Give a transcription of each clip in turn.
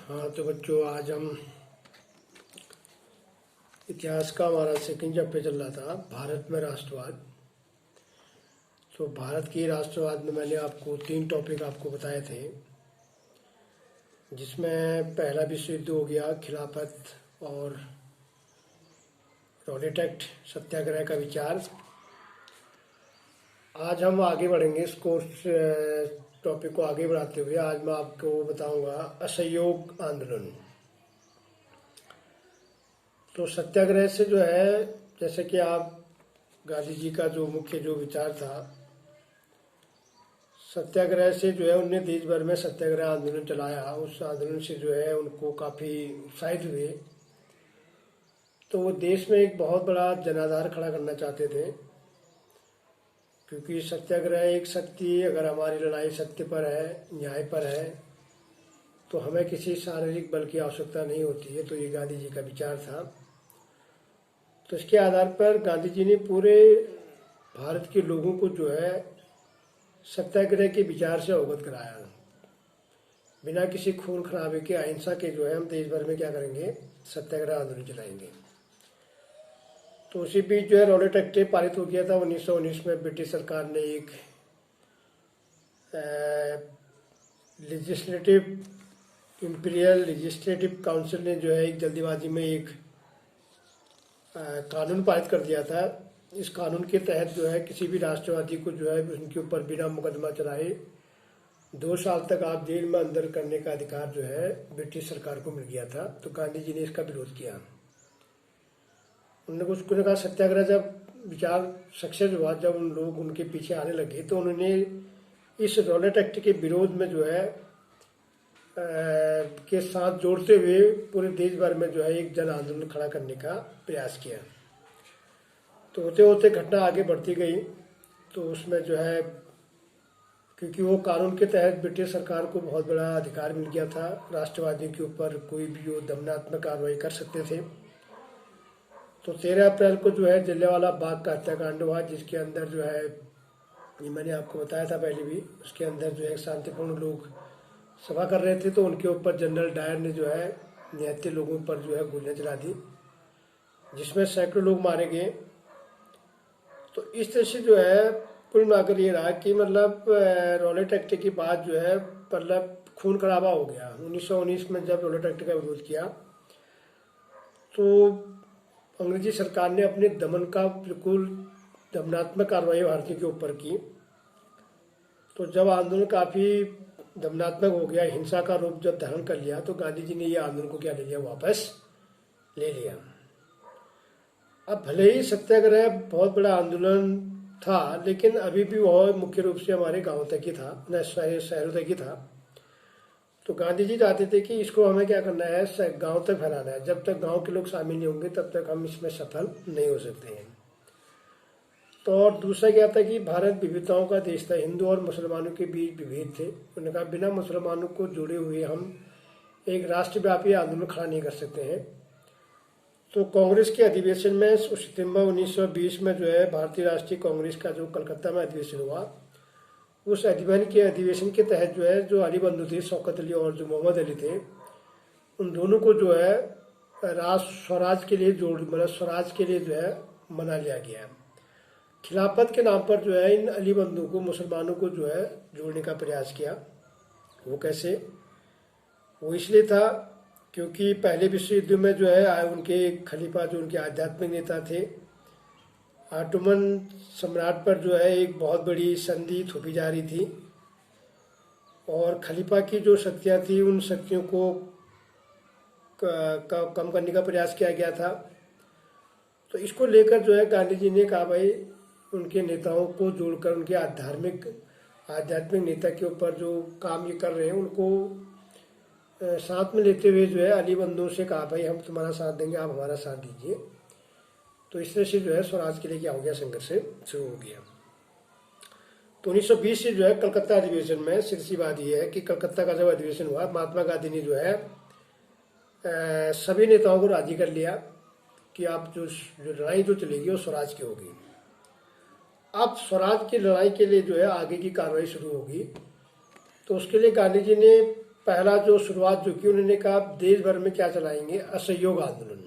हाँ तो बच्चों, आज हम इतिहास का हमारा सेकंड चैप्टर चल रहा था, भारत में राष्ट्रवाद। तो भारत की राष्ट्रवाद में मैंने आपको 3 टॉपिक आपको बताए थे, जिसमें पहला विश्व युद्ध हो गया, खिलाफत और रॉलेट एक्ट, सत्याग्रह का विचार। आज हम आगे बढ़ेंगे इस कोर्स टॉपिक को आगे बढ़ाते हुए। आज मैं आपको बताऊंगा असहयोग आंदोलन। तो सत्याग्रह से जो है, जैसे कि आप गांधी जी का जो मुख्य विचार था, सत्याग्रह से जो है उनने देश भर में सत्याग्रह आंदोलन चलाया। उस आंदोलन से जो है उनको काफ़ी उत्साहित हुए, तो वो देश में एक बहुत बड़ा जनाधार खड़ा करना चाहते थे। क्योंकि सत्याग्रह एक शक्ति, अगर हमारी लड़ाई सत्य पर है, न्याय पर है, तो हमें किसी शारीरिक बल की आवश्यकता नहीं होती है। तो ये गांधी जी का विचार था। तो इसके आधार पर गांधी जी ने पूरे भारत के लोगों को जो है सत्याग्रह के विचार से अवगत कराया। बिना किसी खून खराबे के, अहिंसा के जो है हम देश भर में क्या करेंगे, सत्याग्रह आंदोलन चलाएंगे। तो उसी बीच जो है रॉलेट एक्ट पारित हो गया था 1919 में। ब्रिटिश सरकार ने एक इंपीरियल लेजिस्लेटिव काउंसिल ने जो है एक जल्दीबाजी में एक कानून पारित कर दिया था। इस कानून के तहत जो है किसी भी राष्ट्रवादी को जो है उनके ऊपर बिना मुकदमा चलाए 2 साल तक आप जेल में अंदर करने का अधिकार जो है ब्रिटिश सरकार को मिल गया था। तो गांधी जी ने इसका विरोध किया। उन्होंने कहा सत्याग्रह जब विचार सक्सेस हुआ, जब उन लोग उनके पीछे आने लगे, तो उन्होंने इस रॉलेट एक्ट के विरोध में जो है के साथ जोड़ते हुए पूरे देश भर में जो है एक जन आंदोलन खड़ा करने का प्रयास किया। तो होते होते घटना आगे बढ़ती गई। तो उसमें जो है, क्योंकि वो कानून के तहत ब्रिटिश सरकार को बहुत बड़ा अधिकार मिल गया था, राष्ट्रवादियों के ऊपर कोई भी वो दमनात्मक कार्रवाई कर सकते थे। तो 13 अप्रैल को जो है जलियांवाला बाग का हत्याकांड हुआ, जिसके अंदर जो है, ये मैंने आपको बताया था पहले भी, उसके अंदर जो है शांतिपूर्ण लोग सभा कर रहे थे, तो उनके ऊपर जनरल डायर ने जो है निहत्थे लोगों पर जो है गोलियां चला दी, जिसमें सैकड़ों लोग मारे गए। तो इस तरह से जो है कुल मिलाकर ये रहा कि मतलब रॉलेट एक्ट की बात जो है, मतलब खून खराबा हो गया। 1919 में जब रॉलेट एक्ट का विरोध किया, तो अंग्रेजी सरकार ने अपने दमन का बिल्कुल दमनात्मक कार्रवाई भारतीयों के ऊपर की। तो जब आंदोलन काफ़ी दमनात्मक हो गया, हिंसा का रूप जब धारण कर लिया, तो गांधी जी ने ये आंदोलन को क्या ले लिया, वापस ले लिया। अब भले ही सत्याग्रह बहुत बड़ा आंदोलन था, लेकिन अभी भी वह मुख्य रूप से हमारे गांव तक ही था, न शहरों तक ही था। तो गांधी जी चाहते थे कि इसको हमें क्या करना है, गांव तक फैलाना है। जब तक गांव के लोग शामिल नहीं होंगे, तब तक हम इसमें सफल नहीं हो सकते हैं। तो और दूसरा क्या था कि भारत विविधताओं का देश था, हिंदू और मुसलमानों के बीच विभेद थे। उन्होंने कहा बिना मुसलमानों को जोड़े हुए हम एक राष्ट्रव्यापी आंदोलन खड़ा नहीं कर सकते हैं। तो कांग्रेस के अधिवेशन में सितंबर 1920 में जो है भारतीय राष्ट्रीय कांग्रेस का जो कलकत्ता में अधिवेशन हुआ, उस अधिवेशन के तहत जो है, जो अली बंधु थे, शौकत अली और जो मोहम्मद अली थे, उन दोनों को जो है स्वराज के लिए स्वराज के लिए जो है मना लिया गया। खिलाफत के नाम पर जो है इन अली बंधु को, मुसलमानों को जो है जोड़ने का प्रयास किया। वो कैसे? वो इसलिए था क्योंकि पहले विश्व युद्ध में जो है उनके खलीफा, जो उनके आध्यात्मिक नेता थे, ऑटोमन सम्राट पर जो है एक बहुत बड़ी संधि थोपी जा रही थी, और खलीफा की जो शक्तियाँ थी, उन शक्तियों को कम करने का प्रयास किया गया था। तो इसको लेकर जो है गांधी जी ने कहा भाई, उनके नेताओं को जोड़कर, उनके आध्यात्मिक नेता के ऊपर जो काम ये कर रहे हैं, उनको साथ में लेते हुए जो है अली बंधुओं से कहा भाई हम तुम्हारा साथ देंगे, आप हमारा साथ दीजिए। तो इस तरह से जो है स्वराज के लिए क्या हो गया, संघर्ष शुरू हो गया। तो 1920 से जो है कलकत्ता अधिवेशन में सिरसी बात यह है कि कलकत्ता का जब अधिवेशन हुआ, महात्मा गांधी ने जो है सभी नेताओं को राजी कर लिया कि आप जो लड़ाई जो चलेगी वो स्वराज की होगी। अब स्वराज की लड़ाई के लिए जो है आगे की कार्रवाई शुरू होगी। तो उसके लिए गांधी जी ने पहला जो शुरुआत जो की, उन्होंने कहा देश भर में क्या चलाएंगे, असहयोग आंदोलन।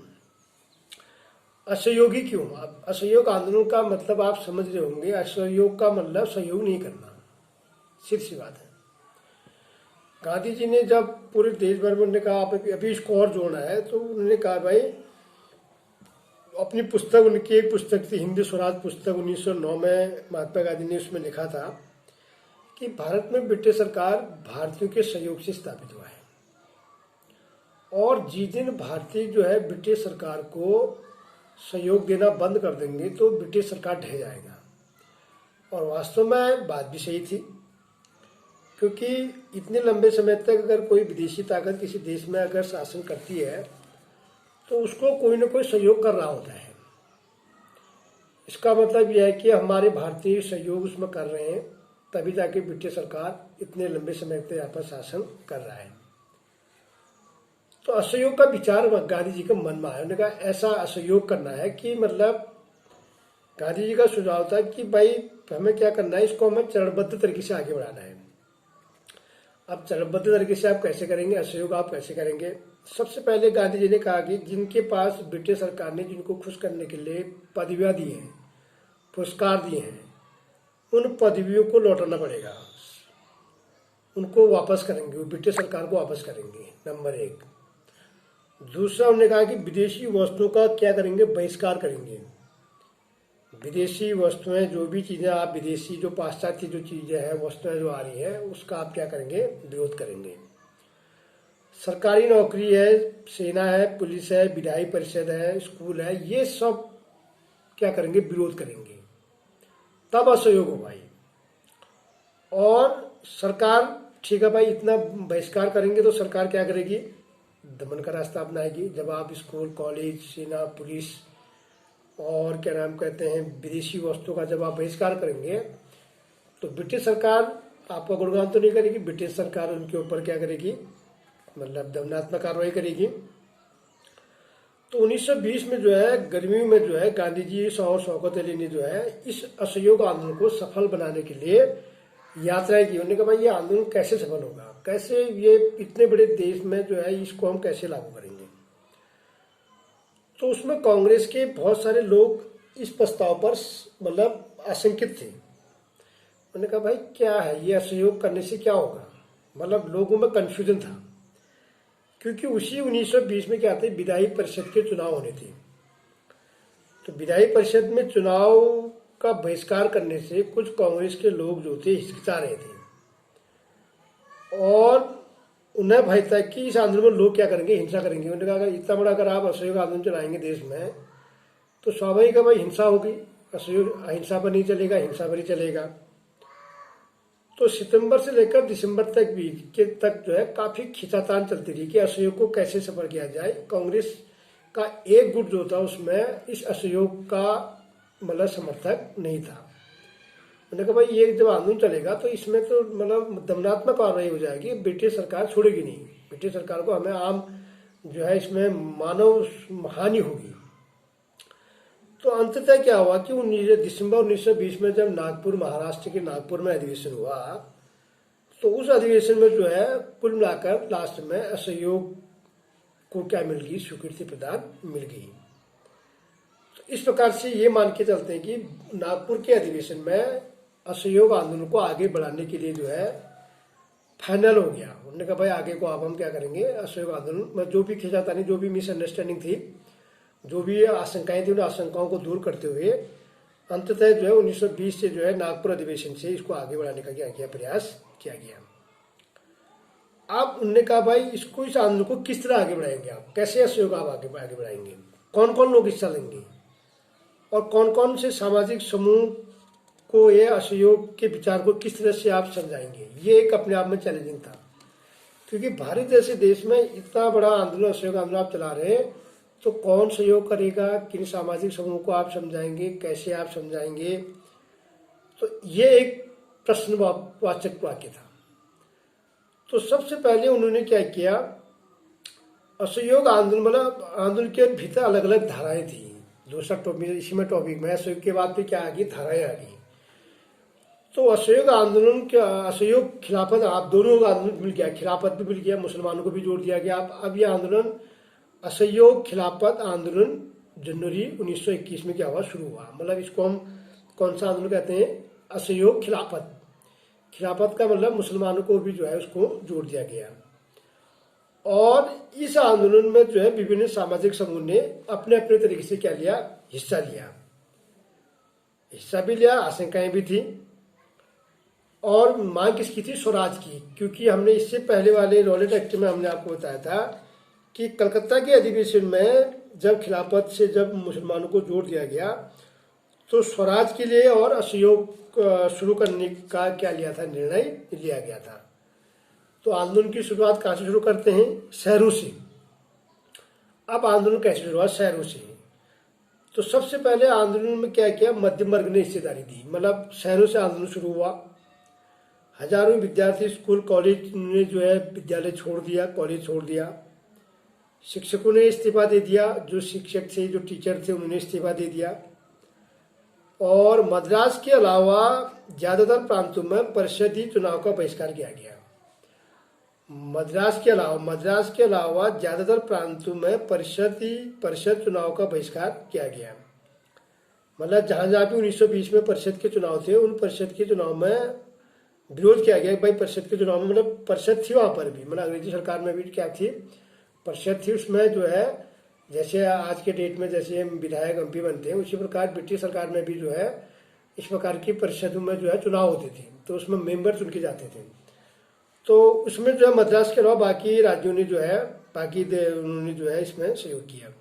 असहयोगी क्यों? अब असहयोग आंदोलन का मतलब आप समझ रहे होंगे, असहयोग का मतलब सहयोग नहीं करना, सीधी सी बात है। गांधी जी ने जब पूरे देश भर में उन्होंने कहा आप अभी इसको और जोड़ना है, तो उन्होंने कहा भाई अपनी पुस्तक, उनकी एक पुस्तक थी हिंदी स्वराज पुस्तक 1909 में, महात्मा गांधी ने उसमें लिखा था कि भारत में ब्रिटिश सरकार भारतीयों के सहयोग से स्थापित हुआ है, और जिस दिन भारतीय जो है ब्रिटिश सरकार को सहयोग देना बंद कर देंगे तो ब्रिटिश सरकार ढह जाएगा। और वास्तव में बात भी सही थी, क्योंकि इतने लंबे समय तक अगर कोई विदेशी ताकत किसी देश में अगर शासन करती है तो उसको कोई ना कोई सहयोग कर रहा होता है। इसका मतलब यह है कि हमारे भारतीय सहयोग उसमें कर रहे हैं, तभी जाके ब्रिटिश सरकार इतने लंबे समय तक यहाँ पर शासन कर रहा है। तो असहयोग का विचार गांधी जी के मन में आया। उन्होंने कहा ऐसा असहयोग करना है कि मतलब गांधी जी का सुझाव था कि भाई हमें क्या करना है, इसको हमें चरणबद्ध तरीके से आगे बढ़ाना है। अब चरणबद्ध तरीके से आप कैसे करेंगे, असहयोग आप कैसे करेंगे? सबसे पहले गांधी जी ने कहा कि जिनके पास ब्रिटिश सरकार ने जिनको खुश करने के लिए पदवियां दी हैं, पुरस्कार दिए हैं, उन पदवियों को लौटाना पड़ेगा, उनको वापस करेंगे, वो ब्रिटिश सरकार को वापस करेंगे, नंबर एक। दूसरा उन्होंने कहा कि विदेशी वस्तुओं का क्या करेंगे, बहिष्कार करेंगे। विदेशी वस्तुएं, जो भी चीज़ें आप विदेशी जो पाश्चात्य जो चीज़ें हैं, वस्तुएं जो आ रही हैं, उसका आप क्या करेंगे, विरोध करेंगे। सरकारी नौकरी है, सेना है, पुलिस है, विधायी परिषद है, स्कूल है, ये सब क्या करेंगे, विरोध करेंगे, तब असहयोग हो भाई। और सरकार ठीक है भाई, इतना बहिष्कार करेंगे तो सरकार क्या करेगी, दमन का रास्ता अपनाएगी। जब आप स्कूल, कॉलेज, सेना, पुलिस और क्या नाम कहते हैं विदेशी वस्तुओं का जब आप बहिष्कार करेंगे तो ब्रिटिश सरकार आपका गुणगान तो नहीं करेगी, ब्रिटिश सरकार उनके ऊपर क्या करेगी, मतलब दंडात्मक कार्रवाई करेगी। तो 1920 में जो है गर्मियों में जो है गांधी जी और शौकत अली ने जो है इस असहयोग आंदोलन को सफल बनाने के लिए यात्राएं की। उन्होंने कहा भाई ये आंदोलन कैसे सफल होगा, कैसे ये इतने बड़े देश में जो है इसको हम कैसे लागू करेंगे। तो उसमें कांग्रेस के बहुत सारे लोग इस प्रस्ताव पर मतलब आशंकित थे। उन्होंने कहा भाई क्या है ये, असहयोग करने से क्या होगा, मतलब लोगों में कंफ्यूजन था, क्योंकि उसी 1920 में क्या थे, विधायी परिषद के चुनाव होने थे। तो विधायी परिषद में चुनाव का बहिष्कार करने से कुछ कांग्रेस के लोग जो थे हिचकिचा रहे थे, और उन्हें भय था कि इस आंदोलन में लोग क्या करेंगे, हिंसा करेंगे। उन्होंने कहा अगर इतना बड़ा अगर आप असहयोग आंदोलन चलाएंगे देश में तो स्वाभाविक है भाई हिंसा होगी, असहयोग अहिंसा पर नहीं चलेगा, हिंसा पर ही चलेगा। तो सितंबर से लेकर दिसंबर तक भी तक जो है काफी खींचातान चलती रही कि असहयोग को कैसे सफल किया जाए। कांग्रेस का एक गुट जो था उसमें इस असहयोग का मतलब समर्थक नहीं था। उन्होंने कहा भाई ये जब आंदोलन चलेगा तो इसमें तो मतलब दमनात्मक कार्रवाई हो जाएगी, ब्रिटिश सरकार छोड़ेगी नहीं, ब्रिटिश सरकार को हमें आम जो है इसमें मानव हानि होगी। तो अंततः क्या हुआ कि दिसंबर 1920 में जब नागपुर, महाराष्ट्र के नागपुर में अधिवेशन हुआ तो उस अधिवेशन में जो है कुल मिलाकर लास्ट में असहयोग को क्या मिल गई, स्वीकृति प्रदान मिल गई। तो इस प्रकार से ये मान के चलते हैं कि नागपुर के अधिवेशन में असहयोग आंदोलन को आगे बढ़ाने के लिए जो है फाइनल हो गया। उन्होंने कहा भाई आगे को अब हम क्या करेंगे, असहयोग आंदोलन में जो भी खींचातानी, जो भी मिसअंडरस्टैंडिंग थी, जो भी आशंकाएं थी, उन आशंकाओं को दूर करते हुए अंततः जो है 1920 से जो है नागपुर अधिवेशन से इसको आगे बढ़ाने का क्या किया, प्रयास किया गया। अब उन्होंने कहा भाई इसको, इस आंदोलन को किस तरह आगे बढ़ाएंगे आप, कैसे असहयोग आप आगे बढ़ाएंगे, कौन कौन लोग हिस्सा लेंगे और कौन कौन से सामाजिक समूह को ये असहयोग के विचार को किस तरह से आप समझाएंगे। ये एक अपने आप में चैलेंजिंग था, क्योंकि भारत जैसे देश में इतना बड़ा आंदोलन, असहयोग आंदोलन आप चला रहे हैं, तो कौन सहयोग करेगा, किन सामाजिक समूह को आप समझाएंगे, कैसे आप समझाएंगे। तो ये एक प्रश्नवाचक वाक्य था। तो सबसे पहले उन्होंने क्या किया, असहयोग आंदोलन मतलब आंदोलन के भीतर अलग अलग धाराएं थी। दूसरा टॉपिक, इसी में टॉपिक में असहयोग के बाद भी क्या आ गई, धाराएं आ गई। तो असहयोग आंदोलन के असहयोग खिलाफत आप दोनों का आंदोलन मिल गया, खिलाफत भी मिल गया, मुसलमानों को भी जोड़ दिया गया। अब ये आंदोलन असहयोग खिलाफत आंदोलन जनवरी 1921 में क्या हुआ, शुरू हुआ। मतलब इसको हम कौन सा आंदोलन कहते हैं, असहयोग खिलाफत। खिलाफत का मतलब मुसलमानों को भी जो है उसको जोड़ दिया गया। और इस आंदोलन में जो है विभिन्न सामाजिक समूह ने अपने अपने तरीके से क्या लिया, हिस्सा लिया, हिस्सा भी लिया, आशंकाएं भी थी। और मांग किसकी थी, स्वराज की। क्योंकि हमने इससे पहले वाले रॉलेट एक्ट में हमने आपको बताया था कि कलकत्ता के अधिवेशन में जब खिलाफत से जब मुसलमानों को जोड़ दिया गया तो स्वराज के लिए और असहयोग शुरू करने का क्या लिया था, निर्णय लिया गया था। तो आंदोलन की शुरुआत कहाँ से शुरू करते हैं, शहरों से। अब आंदोलन कैसे शुरू हुआ, शहरों से। तो सबसे पहले आंदोलन में क्या किया, मध्यम वर्ग ने हिस्सेदारी दी। मतलब शहरों से आंदोलन शुरू हुआ। हजारों विद्यार्थी स्कूल कॉलेज ने जो है विद्यालय छोड़ दिया, कॉलेज छोड़ दिया। शिक्षकों ने इस्तीफा दे दिया, जो शिक्षक थे, जो टीचर थे, उन्होंने इस्तीफा दे दिया। और मद्रास के अलावा ज्यादातर प्रांतों में परिषदीय चुनाव का बहिष्कार किया गया। मद्रास के अलावा ज्यादातर प्रांतों में परिषद चुनाव का बहिष्कार किया गया। मतलब जहां जहां भी 1920 में परिषद के चुनाव थे, उन परिषद के चुनाव में विरोध किया गया। भाई परिषद के चुनाव में मतलब परिषद थी वहां पर भी, मतलब अंग्रेजी सरकार में भी क्या थी, परिषद थी। उसमें जो है जैसे आज के डेट में जैसे विधायक एमपी बनते हैं, उसी प्रकार ब्रिटिश सरकार में भी जो है इस प्रकार की परिषदों में जो है चुनाव होते थे। तो उसमें मेंबर चुन के जाते थे। तो उसमें जो है मद्रास के अलावा बाकी राज्यों ने जो है उन्होंने जो है इसमें सहयोग किया।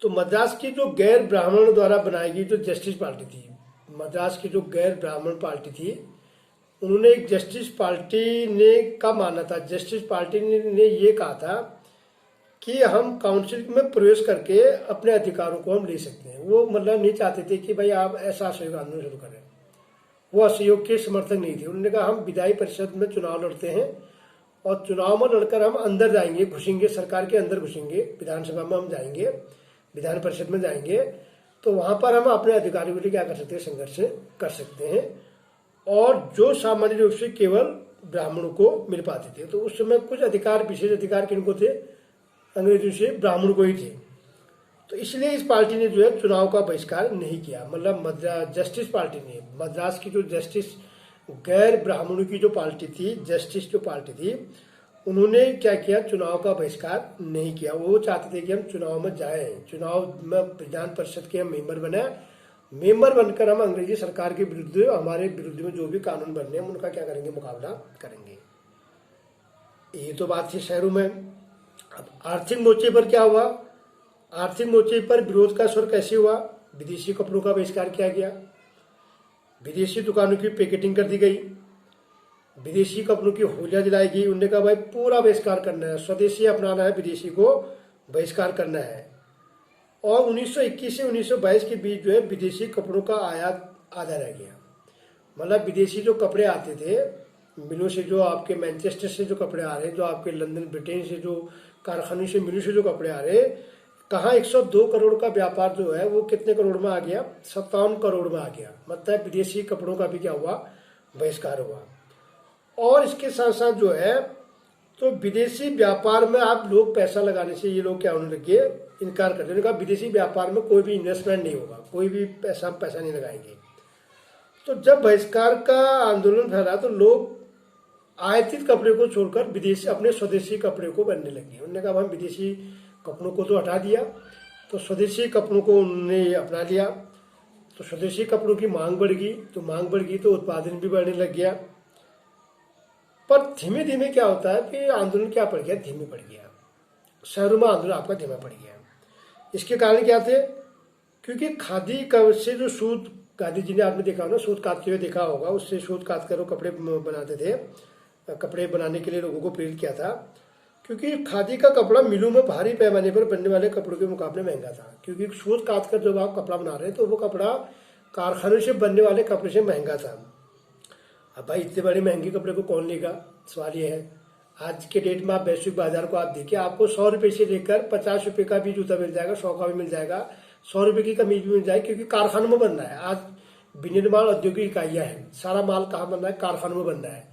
तो मद्रास की जो गैर ब्राह्मण द्वारा बनाई गई जो जस्टिस पार्टी थी, मद्रास की जो गैर ब्राह्मण पार्टी थी, उन्होंने एक जस्टिस पार्टी ने का मानना था, जस्टिस पार्टी ने ये कहा था कि हम काउंसिल में प्रवेश करके अपने अधिकारों को हम ले सकते हैं। वो मतलब नहीं चाहते थे कि भाई आप ऐसा असहयोग आंदोलन शुरू करें, वो असहयोग के समर्थक नहीं थे। उन्होंने कहा हम विधायी परिषद में चुनाव लड़ते हैं और चुनाव में लड़कर हम अंदर जाएंगे, घुसेंगे, सरकार के अंदर घुसेंगे, विधानसभा में हम जाएंगे, विधान परिषद में जाएंगे, तो वहां पर हम अपने अधिकारों के लिए क्या कर सकते हैं, संघर्ष कर सकते हैं। और जो सामान्य रूप से केवल ब्राह्मणों को मिल पाते थे। तो उस समय कुछ अधिकार, विशेष अधिकार किनको थे, अंग्रेजों से ब्राह्मणों को ही थे। तो इसलिए इस पार्टी ने जो है चुनाव का बहिष्कार नहीं किया। मतलब मद्रास जस्टिस पार्टी ने, मद्रास की जो जस्टिस गैर ब्राह्मणों की जो पार्टी थी, जस्टिस जो पार्टी थी, उन्होंने क्या किया, चुनाव का बहिष्कार नहीं किया। वो चाहते थे कि हम चुनाव में जाएं, चुनाव में विधान परिषद के हम मेंबर बने, मेंबर बनकर हम अंग्रेजी सरकार के विरुद्ध, हमारे विरुद्ध में जो भी कानून बनने हैं उनका क्या करेंगे, मुकाबला करेंगे। ये तो बात थी शहरों में। अब आर्थिक मोर्चे पर क्या हुआ, आर्थिक मोर्चे पर विरोध का स्वर कैसे हुआ, विदेशी कपड़ों का बहिष्कार किया गया, विदेशी दुकानों की पैकेटिंग कर दी गई, विदेशी कपड़ों की होलियां जलाई गई। उन्होंने कहा भाई पूरा बहिष्कार करना है, स्वदेशी अपनाना है, विदेशी को बहिष्कार करना है। और 1921 से 1922 के बीच जो है विदेशी कपड़ों का आयात आधा रह गया। मतलब विदेशी जो कपड़े आते थे मिलों से, जो आपके मैनचेस्टर से जो कपड़े आ रहे हैं, जो आपके लंदन ब्रिटेन से जो कारखानों से, मिलों से जो कपड़े आ रहे हैं, कहाँ 102 करोड़ का व्यापार जो है वो कितने करोड़ में आ गया, 57 करोड़ में आ गया। मतलब विदेशी कपड़ों का भी क्या हुआ, बहिष्कार हुआ। और इसके साथ साथ जो है तो विदेशी व्यापार में आप लोग पैसा लगाने से ये लोग क्या होने लगे, इनकार कर देने का, विदेशी व्यापार में कोई भी इन्वेस्टमेंट नहीं होगा, कोई भी पैसा नहीं लगाएंगे। तो जब बहिष्कार का आंदोलन फैला तो लोग आयातित कपड़े को छोड़कर विदेशी, अपने स्वदेशी कपड़े को पहनने लगे। उन्होंने कहा हम विदेशी कपड़ों को तो हटा दिया, तो स्वदेशी कपड़ों को उन्होंने अपना लिया। तो स्वदेशी कपड़ों की मांग बढ़ गई, तो उत्पादन भी बढ़ने लग गया। पर धीमे धीमे क्या होता है कि आंदोलन क्या पड़ गया, धीमे पड़ गया। शहरों में आंदोलन आपका धीमा पड़ गया। इसके कारण क्या थे, क्योंकि खादी से जो सूत, गांधी जी ने आपने देखा होगा, सूत काटते हुए देखा होगा, उससे सूत काट कर वो कपड़े बनाते थे। कपड़े बनाने के लिए लोगों को प्रेरित किया था, क्योंकि खादी का कपड़ा मिलों में भारी पैमाने पर बनने वाले कपड़ों के मुकाबले महंगा था। क्योंकि सूत काट कर जब आप कपड़ा बना रहे हैं तो वो कपड़ा कारखानों से बनने वाले कपड़े से महंगा था। अब भाई इतने बड़े महंगे कपड़े को कौन लेगा, सवाल ये है। आज के डेट में आप वैश्विक बाजार को आप देखिए, आपको 100 रुपये से लेकर 50 रुपये का भी जूता मिल जाएगा, 100 का भी मिल जाएगा, 100 रुपये की कमीज भी मिल जाएगी, क्योंकि कारखानों में बन रहा है। आज विनिर्माण औद्योगिक इकाइयाँ हैं, सारा माल कहाँ बन रहा है, कारखानों में बन रहा है।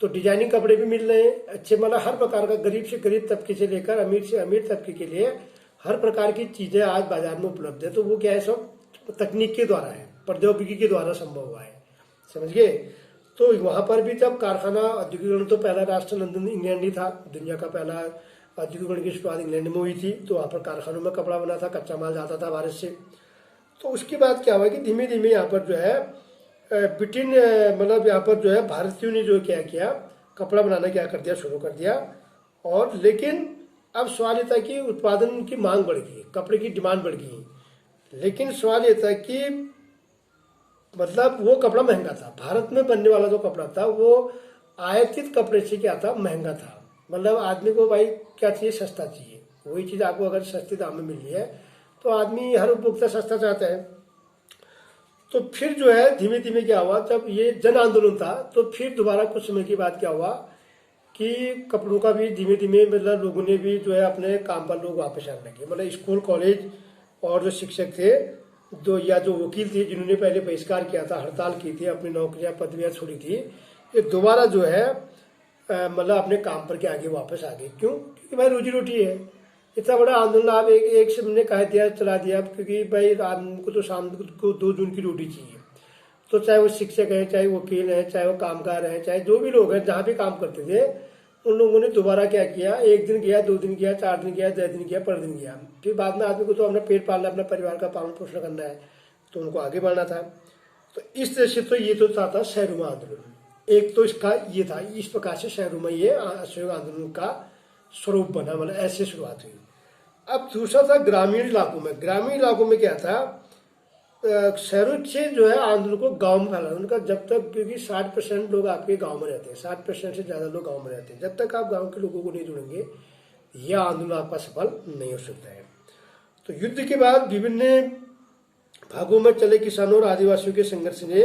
तो डिजाइनिंग कपड़े भी मिल रहे हैं अच्छे, मतलब हर प्रकार का, गरीब से गरीब तबके से लेकर अमीर से अमीर तबके के लिए हर प्रकार की चीजें आज बाजार में उपलब्ध है। तो वो क्या है, सब तकनीक के द्वारा है, प्रौद्योगिकी के द्वारा संभव हुआ है, समझ गए। तो वहां पर भी जब कारखाना औद्योगिकरण, तो पहला राष्ट्र लंदन इंग्लैंड ही था, दुनिया का पहला औद्योगिकरण की शुरुआत इंग्लैंड में हुई थी। तो वहां पर कारखानों में कपड़ा बना था, कच्चा माल जाता था भारत से। तो उसके बाद क्या हुआ कि धीमे धीमे यहाँ पर जो है ब्रिटेन, मतलब यहाँ पर जो है भारतीयों ने जो क्या किया, कपड़ा बनाना क्या कर दिया, शुरू कर दिया। और लेकिन अब सवाल ये था कि उत्पादन की मांग बढ़ गई, कपड़े की डिमांड बढ़ गई, लेकिन सवाल ये था कि मतलब वो कपड़ा महंगा था। भारत में बनने वाला जो कपड़ा था वो आयातित कपड़े से क्या था, महंगा था। मतलब आदमी को भाई क्या चाहिए, सस्ता चाहिए। वही चीज आपको अगर सस्ते दाम में मिल रही है तो आदमी, हर उपभोक्ता सस्ता चाहता है। तो फिर जो है धीमे धीमे क्या हुआ, जब ये जन आंदोलन था तो फिर दोबारा कुछ समय के बाद क्या हुआ कि कपड़ों का भी धीमे धीमे, मतलब लोगों ने भी जो है अपने काम पर लोग वापस आने लगे। मतलब स्कूल कॉलेज और जो शिक्षक थे, जो या जो वकील थे, जिन्होंने पहले बहिष्कार किया था, हड़ताल की थी, अपनी नौकरियां पदवियां छोड़ी थी, ये दोबारा जो है मतलब अपने काम पर के आगे वापस आ गए। क्यों? क्योंकि भाई रोजी रोटी है। इतना बड़ा आंदोलन आप एक से हमने कह दिया, चला दिया, क्योंकि भाई रात को तो शाम को 2 जून की रोटी चाहिए। तो चाहे वो शिक्षक है, चाहे वकील है, चाहे वो कामगार है, चाहे जो भी लोग हैं जहाँ भी काम करते थे, उन लोगों ने दोबारा क्या किया, 1 दिन गया, 2 दिन गया, 4 दिन गया, 10 दिन गया, पर दिन गया। फिर बाद में आदमी को तो अपना पेट पालना, अपना परिवार का पालन पोषण करना है, तो उनको आगे बढ़ना था। तो इस तरह से तो ये तो था शहरों में आंदोलन। एक तो इसका ये था, इस प्रकार से शहरों में ये असहयोग आंदोलन का स्वरूप बना, मतलब ऐसे शुरुआत हुई। अब दूसरा था ग्रामीण इलाकों में। ग्रामीण इलाकों में क्या था, शहरों से जो है आंदोलन को गांव में फैलाना उनका, जब तक, क्योंकि 60% लोग आपके गांव में रहते हैं, 60% से ज़्यादा लोग गांव में रहते हैं। जब तक आप गांव के लोगों को नहीं जुड़ेंगे, यह आंदोलन आपका सफल नहीं हो सकता है। तो युद्ध के बाद विभिन्न भागों में चले किसानों और आदिवासियों के संघर्ष ने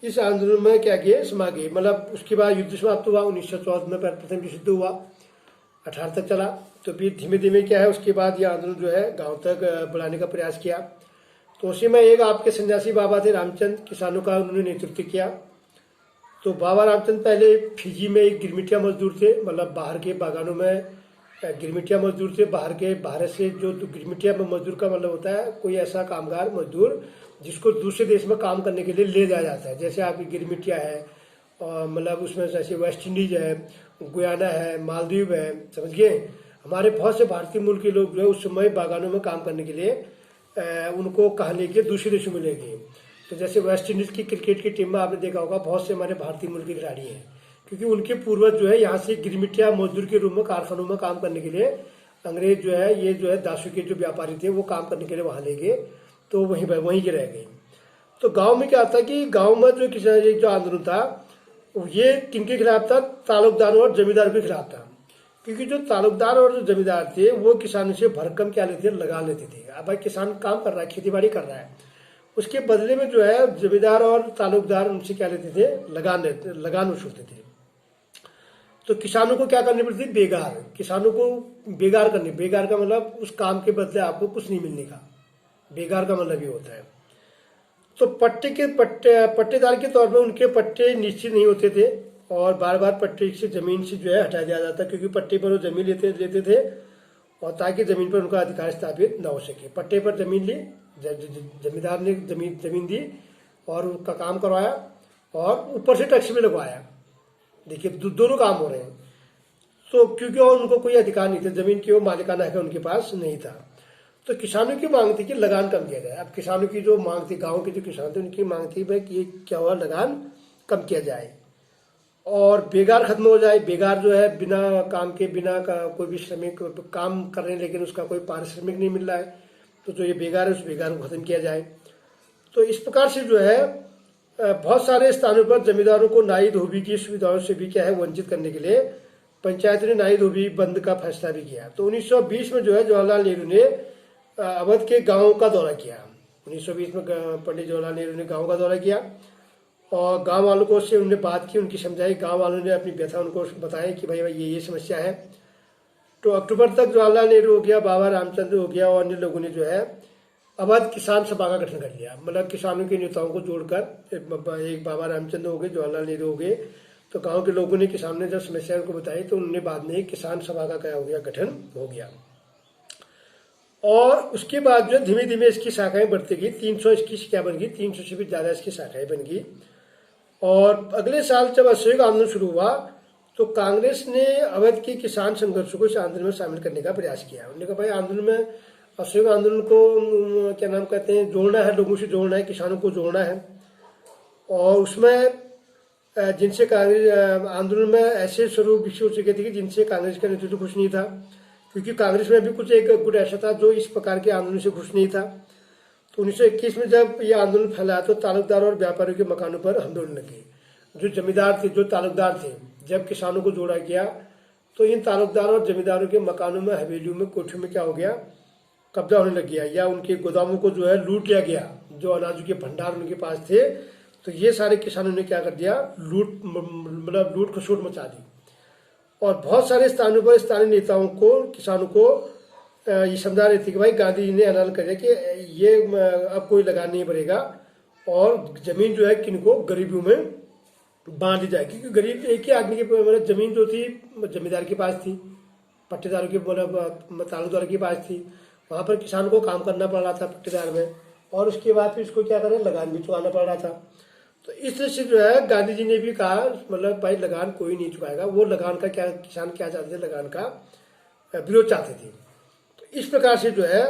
इस आंदोलन में क्या किए, समा गए। मतलब उसके बाद युद्ध समाप्त हुआ, 1914 में प्रथम विश्व युद्ध हुआ, 18 तक चला। तो फिर धीमे धीमे क्या है, उसके बाद ये आंदोलन जो है गांव तक बढ़ाने का प्रयास किया। तो उसी में एक आपके सन्यासी बाबा थे रामचंद, किसानों का उन्होंने नेतृत्व किया। तो बाबा रामचंद पहले फिजी में एक गिरमिटिया मजदूर थे, मतलब बाहर के बागानों में गिरमिटिया मजदूर थे। भारत से जो गिरमिटिया में मजदूर का मतलब होता है कोई ऐसा कामगार मजदूर जिसको दूसरे देश में काम करने के लिए ले जाया जाता है। जैसे आपकी गिरमिटिया है, और मतलब उसमें जैसे वेस्ट इंडीज है, गुयाना है, मालदीव है, समझ गए। हमारे बहुत से भारतीय मूल के लोग जो है उस समय बागानों में काम करने के लिए उनको कहाँ ले गए, दूसरे देशों में ले गए। तो जैसे वेस्ट इंडीज की क्रिकेट की टीम में आपने देखा होगा बहुत से हमारे भारतीय मूल के खिलाड़ी हैं, क्योंकि उनके पूर्वज जो है यहाँ से गिरमिटिया मजदूर के रूप में कारखानों में काम करने के लिए अंग्रेज जो है, ये जो है दासू के जो व्यापारी थे वो काम करने के लिए वहाँ ले गए, तो वहीं के रह गए। तो गांव में क्या था कि गांव में जो किसान जो आंदोलन था ये किनके खिलाफ था, तालुकदारों और जमींदार के खिलाफ था। क्योंकि जो तालुकदार और जो जमींदार थे वो किसानों से भरकम क्या लेते थे, लगा लेते थे। अब भाई किसान काम कर रहा है, खेती बाड़ी कर रहा है, उसके बदले में जो है जमींदार और तालुकदार उनसे क्या लेते थे, लगान वसूलते थे। तो किसानों को क्या करनी पड़ती थी, बेगार, किसानों को बेगार करनी। बेगार का मतलब उस काम के बदले आपको कुछ नहीं मिलने का, बेगार का मतलब ये होता है। तो पट्टेदार के तौर पर उनके पट्टे निश्चित नहीं होते थे और बार बार पट्टे से जमीन से जो है हटा दिया जाता, क्योंकि पट्टे पर वो जमीन लेते थे और ताकि जमीन पर उनका अधिकार स्थापित न हो सके। पट्टे पर जमीन ली, जमींदार ने जमीन दी और उनका काम करवाया और ऊपर से टैक्स भी लगवाया। देखिए दोनों काम हो रहे हैं। तो क्योंकि उनको कोई अधिकार नहीं था, जमीन की वो मालिकाना है उनके पास नहीं था। तो किसानों की मांग थी कि लगान कम किया जाए। अब किसानों की जो मांग थी, गांव के जो किसान थे उनकी मांग थी भाई कि ये क्या हुआ, लगान कम किया जाए और बेगार खत्म हो जाए। बेगार जो है बिना काम के, बिना कोई भी श्रमिक काम कर रहे हैं लेकिन उसका कोई पारिश्रमिक नहीं मिल रहा है, तो जो ये बेगार है उस बेगार को खत्म किया जाए। तो इस प्रकार से जो है बहुत सारे स्थानों पर जमींदारों को नाई धोबी की सुविधाओं से भी क्या है वंचित करने के लिए पंचायत ने नाई धोबी बंद का फैसला भी किया। तो 1920 में जो है जवाहरलाल नेहरू ने अवध के गांवों का दौरा किया। 1920 में पंडित जवाहरलाल नेहरू ने गांव का दौरा किया और गांव वालों को से उन्होंने बात की, उनकी समझाई। गांव वालों ने अपनी व्यथा उनको बताई कि भाई ये समस्या है। तो अक्टूबर तक जवाहरलाल नेहरू हो गया, बाबा रामचंद्र हो गया और अन्य लोगों ने जो है अवध किसान सभा का गठन कर लिया। मतलब किसानों के नेताओं को जोड़कर एक बाबा रामचंद्र हो गए, जवाहरलाल नेहरू हो गए, तो गांव के लोगों ने, किसानों ने जब समस्याओं को बताई तो उन्होंने बाद में किसान सभा का क्या हो गया, गठन हो गया। और उसके बाद जो धीमे धीमे इसकी शाखाएं बढ़ती गई, 300 इसकी क्या बन गई, 300 से भी ज़्यादा इसकी शाखाएं बन गई। और अगले साल जब असहयोग आंदोलन शुरू हुआ तो कांग्रेस ने अवध के किसान संघर्ष को इस आंदोलन में शामिल करने का प्रयास किया। उन्होंने कहा भाई आंदोलन में, असहयोग आंदोलन को क्या नाम कहते हैं, जोड़ना है, लोगों से जोड़ना है, किसानों को जोड़ना है। और उसमें जिनसे कांग्रेस आंदोलन में ऐसे स्वरूप विकसित हो चुके थे कि जिनसे कांग्रेस का नेतृत्व खुश नहीं था, क्योंकि कांग्रेस में भी कुछ एक गुट ऐसा था जो इस प्रकार के आंदोलन से खुश नहीं था। तो 1921 में जब ये आंदोलन फैला तो तालुकदार और व्यापारियों के मकानों पर हमले होने लगे। जो जमींदार थे, जो तालुकदार थे, जब किसानों को जोड़ा गया तो इन तालुकदारों और जमींदारों के मकानों में, हवेलियों में, कोठियों में क्या हो गया, कब्जा होने लग गया, या उनके गोदामों को जो है लूट लिया गया। जो अनाज के भंडार उनके पास थे, तो ये सारे किसानों ने क्या कर दिया, मतलब लूट खसोट मचा दी। और बहुत सारे स्थानों पर स्थानीय नेताओं को, किसानों को ये समझा रहे थे कि भाई गांधी जी ने ऐलान कर दिया कि ये अब कोई लगान नहीं पड़ेगा और जमीन जो है किनको, गरीबियों में बांट दी जाएगी। क्योंकि गरीब एक ही आदमी के, मतलब जमीन जो थी जमींदार के पास थी, पट्टेदारों के, मतलब तालुकदार के पास थी, वहाँ पर किसान को काम करना पड़ रहा था पट्टेदार में, और उसके बाद फिर इसको क्या करें, लगान भी चुकाना पड़ रहा था। तो इस तरह से जो है गांधी जी ने भी कहा, मतलब भाई लगान कोई नहीं चुकाएगा। वो लगान का क्या, किसान क्या चाहते थे, लगान का विरोध चाहते थे। तो इस प्रकार से जो है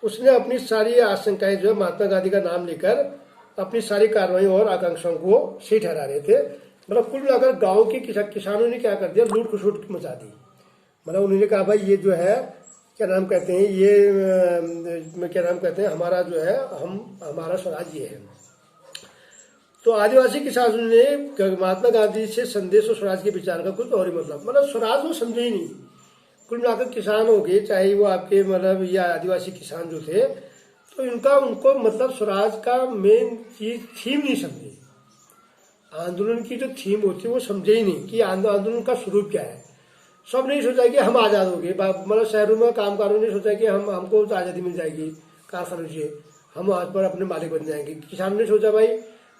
उसने अपनी सारी आशंकाएं जो है महात्मा गांधी का नाम लेकर अपनी सारी कार्रवाई और आकांक्षाओं को सही ठहरा रहे थे। मतलब कुल मिलाकर गाँव के किसानों ने क्या कर दिया, लूट खसोट मचा दी। मतलब उन्होंने कहा भाई ये जो है क्या नाम कहते हैं, ये क्या नाम कहते हैं, हमारा जो है, हमारा स्वराज ये है। तो आदिवासी किसानों ने महात्मा गांधी से संदेश और स्वराज के विचार का कुछ और ही मतलब स्वराज वो समझे ही नहीं। कुल मिलाकर किसान हो गए, चाहे वो आपके मतलब या आदिवासी किसान जो थे, तो उनको मतलब स्वराज का मेन चीज थीम नहीं समझे। आंदोलन की जो थीम होती है वो समझे ही नहीं कि आंदोलन का स्वरूप क्या है। सब नहीं सोचा कि हम आज़ाद हो गए, मतलब शहरों में कामगारों ने सोचा कि हमको आज़ादी मिल जाएगी कारखानों से, हम आज पर अपने मालिक बन जाएंगे। किसानों ने सोचा भाई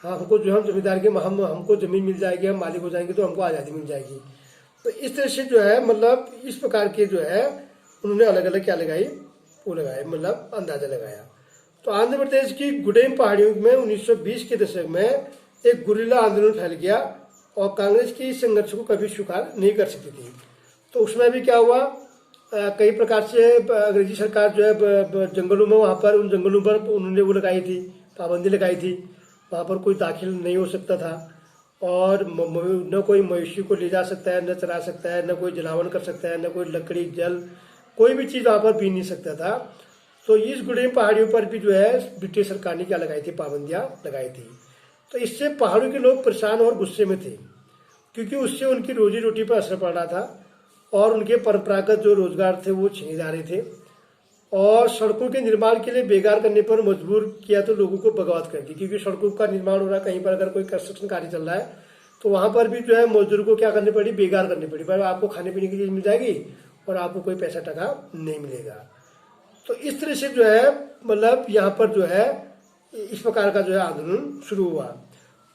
हमको जो, हम जमींदार के, हमको जमीन मिल जाएगी, हम मालिक हो जाएंगे, तो हमको आज़ादी मिल जाएगी। तो इस तरह से जो है मतलब इस प्रकार के जो है उन्होंने अलग अलग क्या लगाई, वो लगाए, मतलब अंदाजा लगाया। तो आंध्र प्रदेश की गुडेम पहाड़ियों में 1920 के दशक में एक गुरिल्ला आंदोलन फैल गया और कांग्रेस की इस संघर्ष को कभी स्वीकार नहीं कर सकती थी। तो उसमें भी क्या हुआ, कई प्रकार से अंग्रेजी सरकार जो है जंगलों में, वहाँ पर उन जंगलों पर उन्होंने वो लगाई थी, पाबंदी लगाई थी। वहाँ पर कोई दाखिल नहीं हो सकता था, और न कोई मवेशी को ले जा सकता है, न चरा सकता है, न कोई जलावन कर सकता है, न कोई लकड़ी, जल, कोई भी चीज़ वहाँ पर पी नहीं सकता था। तो इस गुडेम पहाड़ियों पर भी जो है ब्रिटिश सरकार ने क्या लगाई थी, पाबंदियाँ लगाई थी। तो इससे पहाड़ों के लोग परेशान और गुस्से में थे, क्योंकि उससे उनकी रोजी रोटी पर असर पड़ रहा था और उनके परंपरागत जो रोजगार थे वो छीने जा रहे थे। और सड़कों के निर्माण के लिए बेकार करने पर मजबूर किया तो लोगों को बगावत कर दी, क्योंकि सड़कों का निर्माण हो रहा है, कहीं पर अगर कोई कंस्ट्रक्शन कार्य चल रहा है तो वहां पर भी जो है मजदूर को क्या करनी पड़ी, बेकार करनी पड़ी। पर आपको खाने पीने की चीज मिल जाएगी और आपको कोई पैसा टका नहीं मिलेगा। तो इस तरह से जो है मतलब यहाँ पर जो है इस प्रकार का जो है आंदोलन शुरू हुआ।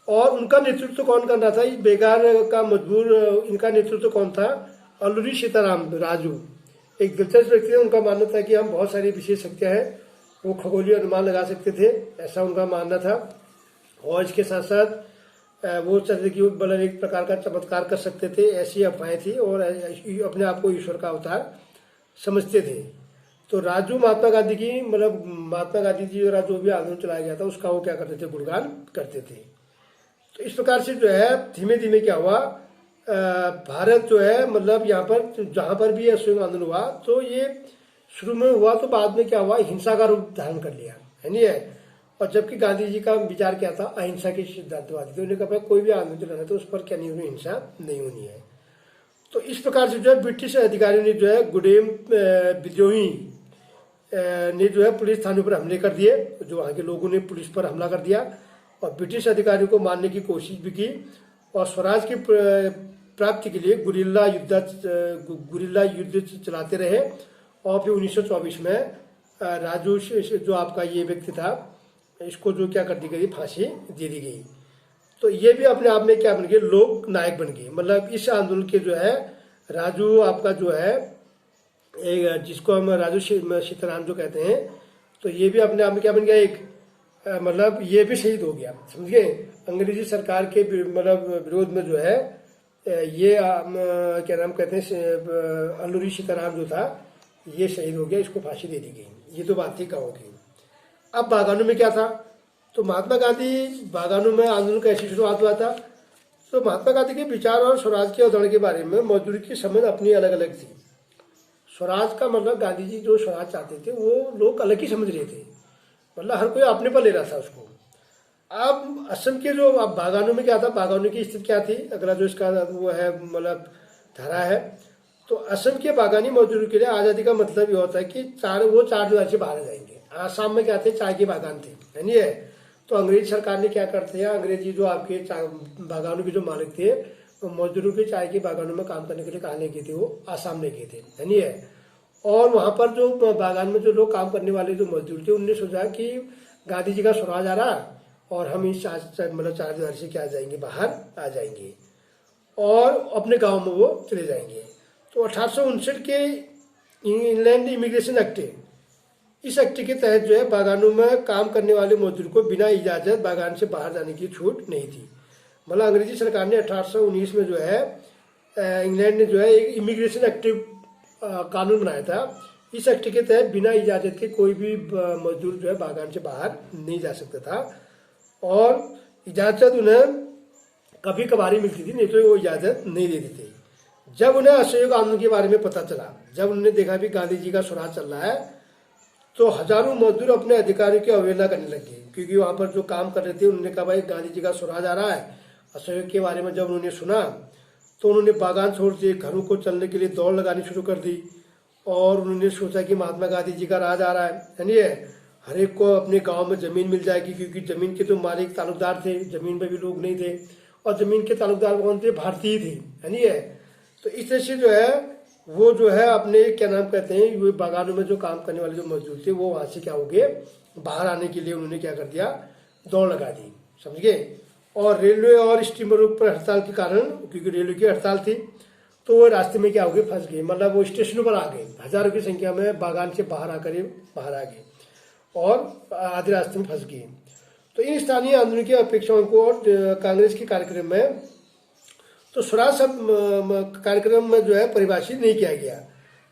और उनका नेतृत्व कौन कर रहा था, इस बेकार का मजबूर, इनका नेतृत्व कौन था, अल्लूरी सीताराम राजू, एक दिलचस्प व्यक्ति है। उनका मानना था कि हम बहुत सारी विशेष शक्तियाँ हैं, वो खगोलीय अनुमान लगा सकते थे, ऐसा उनका मानना था। और इसके साथ साथ वो चाहते कि मतलब एक प्रकार का चमत्कार कर सकते थे, ऐसी अफवाहें थी, और अपने आप को ईश्वर का अवतार समझते थे। तो राजू महात्मा गांधी की, मतलब महात्मा गांधी जी द्वारा जो भी आंदोलन चलाया गया था उसका वो क्या करते थे, गुणगान करते थे। तो इस प्रकार से जो है धीमे धीमे क्या हुआ, भारत जो है मतलब यहाँ पर जहाँ पर भी असहयोग आंदोलन हुआ तो ये शुरू में हुआ, तो बाद में क्या हुआ, हिंसा का रूप धारण कर लिया, है नहीं है। और जबकि गांधी जी का विचार क्या था, अहिंसा के सिद्धांतवादी थे। उन्होंने कहा कोई भी आंदोलन चलाना है तो उस पर क्या नहीं होनी, हिंसा नहीं होनी है। तो इस प्रकार से जो है ब्रिटिश अधिकारियों ने जो है गुडेम विद्रोही ने जो है पुलिस थानों पर हमले कर दिए, जो वहाँ के लोगों ने पुलिस पर हमला कर दिया और ब्रिटिश अधिकारियों को मारने की कोशिश भी की। और स्वराज की प्राप्ति के लिए गुरिल्ला युद्ध चलाते रहे। और फिर 1924 में राजू जो आपका ये व्यक्ति था, इसको जो क्या कर दी गई, फांसी दे दी गई। तो ये भी अपने आप में क्या बन गए, लोक नायक बन गए। मतलब इस आंदोलन के जो है राजू आपका जो है एक, जिसको हम राजू सीताराम जो कहते हैं, तो ये भी अपने आप में क्या बन गया, एक मतलब ये भी शहीद हो गया, समझ गए। अंग्रेजी सरकार के मतलब विरोध में जो है ये क्या नाम कहते हैं, अल्लूरी सीताराम जो था ये शहीद हो गया, इसको फांसी दे दी गई। ये तो बात थी गाँव की। अब बागानों में क्या था, तो महात्मा गांधी बागानों में आंदोलन का ऐसी शुरुआत हुआ था। तो महात्मा गांधी के विचार और स्वराज के अवधारणा के बारे में मजदूरी की समझ अपनी अलग अलग थी। स्वराज का मतलब गांधी जी जो स्वराज चाहते थे वो लोग अलग ही समझ रहे थे, मतलब हर कोई अपने पर ले रहा था उसको। अब असम के जो अब बागानों में क्या था, बागानों की स्थिति क्या थी, अगला जो इसका वो है मतलब धारा है, तो असम के बागानी मजदूरों के लिए आज़ादी का मतलब ये होता है कि वो चार दीवार से बाहर जाएंगे। आसाम में क्या थे, चाय के बागान थे, है नहीं है। तो अंग्रेजी सरकार ने क्या करते हैं, अंग्रेजी जो आपके बागानों के जो मालिक थे, तो मजदूरों के चाय के बागानों में काम करने के लिए कहाँ ले गए थे, वो आसाम ले गए थे, है नहीं है। और वहाँ पर जो बागान में जो लोग काम करने वाले जो मजदूर थे, उनने सोचा कि गांधी जी का स्वराज आ रहा और हम इस मतलब चार दीवार से क्या जाएंगे, बाहर आ जाएंगे और अपने गाँव में वो चले जाएंगे। तो 1859 के इंग्लैंड इमिग्रेशन एक्ट, इस एक्ट के तहत जो है बागानों में काम करने वाले मजदूर को बिना इजाजत बागान से बाहर जाने की छूट नहीं थी। मतलब अंग्रेजी सरकार ने 1819 में जो है इंग्लैंड ने जो है एक इमिग्रेशन एक्ट कानून बनाया था। इस एक्ट के तहत बिना इजाजत के कोई भी मजदूर जो है बागान से बाहर नहीं जा सकता था और इजाजत उन्हें कभी कभार ही मिलती थी, नहीं तो वो इजाजत नहीं देते थे। जब उन्हें असहयोग आंदोलन के बारे में पता चला, जब उन्होंने देखा भी गांधी जी का स्वराज चल रहा है, तो हजारों मजदूर अपने अधिकारियों की अवहेलना करने लगे, क्योंकि वहां पर जो काम कर रहे थे उन्होंने कहा भाई गांधी जी का स्वराज आ रहा है। असहयोग के बारे में जब उन्होंने सुना तो उन्होंने बागान छोड़ दिए, घरों को चलने के लिए दौड़ लगानी शुरू कर दी और उन्होंने सोचा कि महात्मा गांधी जी का राज आ रहा है नहीं है, हर एक को अपने गांव में जमीन मिल जाएगी, क्योंकि जमीन के तो मालिक तालुकदार थे, जमीन में भी लोग नहीं थे और जमीन के तालुकदार कौन थे, भारतीय थे, है नहीं है। तो इस तरह से जो है वो जो है अपने क्या नाम कहते हैं, वो बागानों में जो काम करने वाले जो मजदूर थे वो वहां से क्या हो गए, बाहर आने के लिए उन्होंने क्या कर दिया, दौड़ लगा दी, समझ गए। और रेलवे और स्टीमरों पर हड़ताल के कारण, क्योंकि रेलवे की हड़ताल थी, तो वो रास्ते में क्या हो गए, फंस गए, मतलब वो स्टेशनों पर आ गए, हजारों की संख्या में बागान से बाहर आकर बाहर आ गए और आधे रास्ते में फंस गए। तो इन स्थानीय आंदोलन की अपेक्षाओं को और कांग्रेस के कार्यक्रम में तो स्वराज कार्यक्रम में जो है परिभाषित नहीं किया गया।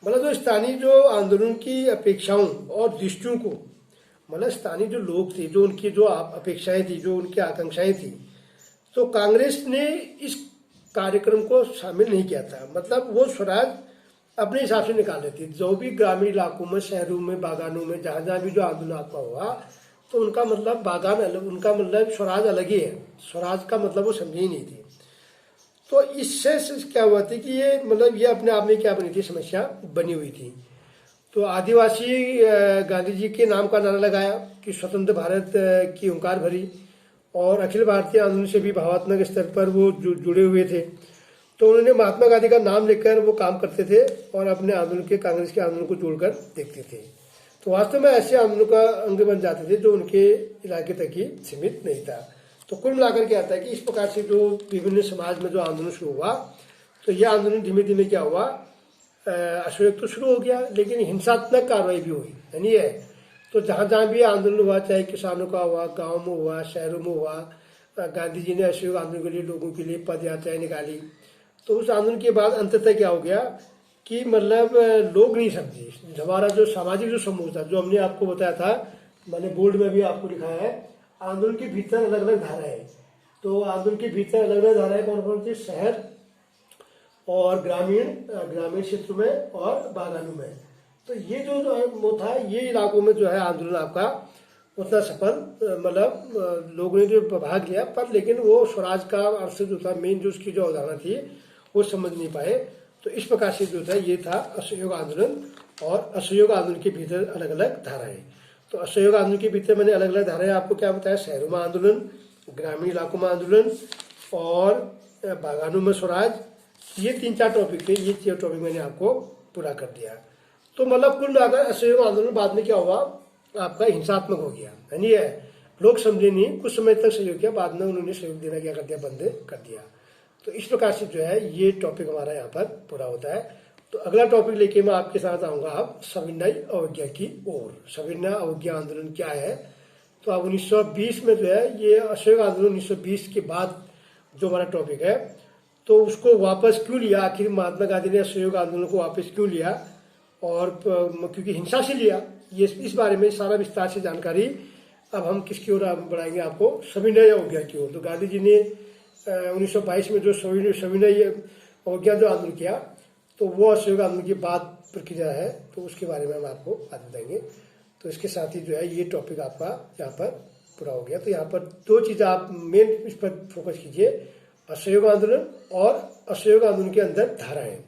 मतलब जो स्थानीय जो आंदोलन की अपेक्षाओं और दृष्टियों को, मतलब स्थानीय जो लोग थे, जो उनकी जो अपेक्षाएं थी, जो उनकी आकांक्षाएं थी, तो कांग्रेस ने इस कार्यक्रम को शामिल नहीं किया था। मतलब वो स्वराज अपने हिसाब से निकाल लेती, जो भी ग्रामीण इलाकों में, शहरों में, बागानों में, जहाँ जहाँ भी जो आंदोलन आपका हुआ, तो उनका मतलब बागान अलग, उनका मतलब स्वराज अलग ही है, स्वराज का मतलब वो समझे ही नहीं थे। तो इससे क्या हुआ थी कि ये मतलब ये अपने आप में क्या बनी थी, समस्या बनी हुई थी। तो आदिवासी गांधी जी के नाम का नारा लगाया कि स्वतंत्र भारत की हुंकार भरी, और अखिल भारतीय आंदोलन से भी भावात्मक स्तर पर वो जुड़े हुए थे। तो उन्होंने महात्मा गांधी का नाम लेकर वो काम करते थे और अपने आंदोलन के, कांग्रेस के आंदोलन को जोड़कर देखते थे। तो वास्तव में ऐसे आंदोलन का अंग बन जाते थे जो उनके इलाके तक ही सीमित नहीं था। तो कुल मिलाकर क्या आता है कि इस प्रकार से जो विभिन्न समाज में जो आंदोलन शुरू हुआ, तो यह आंदोलन धीमे धीमे क्या हुआ, असहयोग तो शुरू हो गया, लेकिन हिंसात्मक कार्रवाई भी हुई, है नहीं है। तो जहाँ जहाँ भी आंदोलन हुआ, चाहे किसानों का हुआ, गाँव में हुआ, शहरों में हुआ, गांधी जी ने असहयोग आंदोलन के लिए लोगों के लिए पद यात्राएं निकाली। तो उस आंदोलन के बाद अंततः क्या हो गया कि मतलब लोग नहीं समझे, हमारा जो सामाजिक जो समूह था, जो हमने आपको बताया था, मैंने बोर्ड में भी आपको लिखा है, आंदोलन के भीतर अलग अलग धाराएं। तो आंदोलन के भीतर अलग अलग धाराएं कौन कौन सी, शहर और ग्रामीण क्षेत्र में और बागानों में। तो ये जो वो था, ये इलाकों में जो है आंदोलन आपका उतना सफल, मतलब लोगों ने जो भाग लिया, पर लेकिन वो स्वराज का अर्थ जो था, मेन जो उसकी जो अवधारणा थी वो समझ नहीं पाए। तो इस प्रकार से जो था ये था असहयोग आंदोलन, और असहयोग आंदोलन के भीतर अलग अलग धाराएं। तो असहयोग आंदोलन के भीतर मैंने अलग अलग धाराएं आपको क्या बताया, शहरों में आंदोलन, ग्रामीण इलाकों में आंदोलन और बागानों में स्वराज, ये 3-4 टॉपिक थे, ये 4 टॉपिक मैंने आपको पूरा कर दिया। तो मतलब कुल मिलाकर असहयोग आंदोलन बाद में क्या हुआ, आपका हिंसात्मक हो गया, यानी है लोग समझे नहीं, कुछ समय तक सहयोग किया, बाद में उन्होंने सहयोग देना क्या कर दिया, बंद कर दिया। तो इस प्रकार से जो है ये टॉपिक हमारा यहाँ पर पूरा होता है। तो अगला टॉपिक लेके मैं आपके साथ आऊँगा आप सविनय अवज्ञा की ओर। सविनय अवज्ञा आंदोलन क्या है, तो अब 1920 में जो है ये असहयोग आंदोलन 1920 के बाद जो हमारा टॉपिक है, तो उसको वापस क्यों लिया, आखिर महात्मा गांधी ने असहयोग आंदोलन को वापस क्यों लिया, और क्योंकि हिंसा से लिया, ये इस बारे में सारा विस्तार से जानकारी अब हम किसकी ओर बढ़ाएंगे, आपको सविनय अवज्ञा की ओर। तो गांधी जी ने 1922 में जो सविनय अवज्ञा जो आंदोलन किया, तो वो असहयोग आंदोलन की बाद प्रक्रिया है, तो उसके बारे में हम आपको बात बताएंगे। तो इसके साथ ही जो है ये टॉपिक आपका यहाँ पर पूरा हो गया। तो यहाँ पर दो चीज़ आप मेन इस पर फोकस कीजिए, असहयोग आंदोलन और असहयोग आंदोलन के अंदर धाराएं,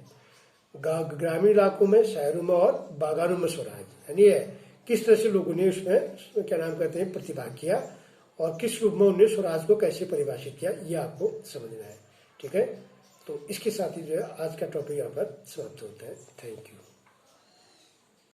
ग्रामीण इलाकों में, शहरों में और बागानों में स्वराज, यानी है किस तरह से लोगों ने उसमें क्या नाम कहते हैं प्रतिभाग किया, और किस रूप में उन्होंने स्वराज को कैसे परिभाषित किया, ये आपको समझना है। ठीक है, तो इसके साथ ही जो है आज का टॉपिक यहाँ पर समाप्त होता है। Thank you.